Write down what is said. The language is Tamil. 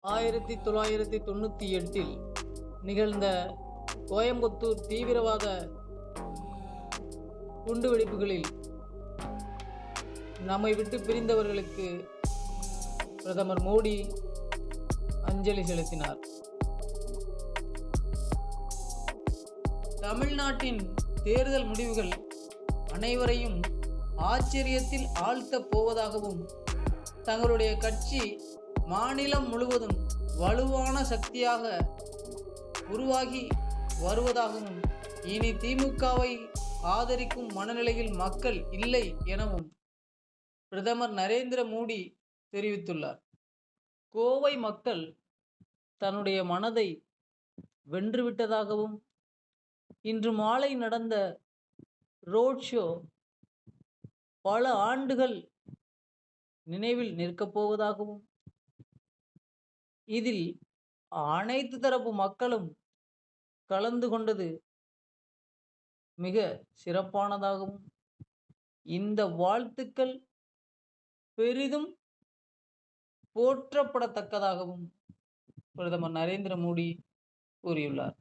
1998 நிகழ்ந்த கோயம்புத்தூர் தீவிரவாத குண்டுவெடிப்புகளில் நம்மை விட்டு பிரிந்தவர்களுக்கு பிரதமர் மோடி அஞ்சலி செலுத்தினார். தமிழ்நாட்டின் தேர்தல் முடிவுகள் அனைவரையும் ஆச்சரியத்தில் ஆழ்த்தப் போவதாகவும், தங்களுடைய கட்சி மாநிலம் முழுவதும் வலுவான சக்தியாக உருவாகி வருவதாகவும், இனி திமுகவை ஆதரிக்கும் மனநிலையில் மக்கள் இல்லை எனவும் பிரதமர் நரேந்திர மோடி தெரிவித்துள்ளார். கோவை மக்கள் தன்னுடைய மனதை வென்றுவிட்டதாகவும், இன்று மாலை நடந்த ரோட் ஷோ பல ஆண்டுகள் நினைவில் நிற்கப் போவதாகவும், இதில் அனைத்து தரப்பு மக்களும் கலந்து கொண்டது மிக சிறப்பானதாகவும், இந்த வாழ்த்துக்கள் பெரிதும் போற்றப்படத்தக்கதாகவும் பிரதமர் நரேந்திர மோடி கூறியுள்ளார்.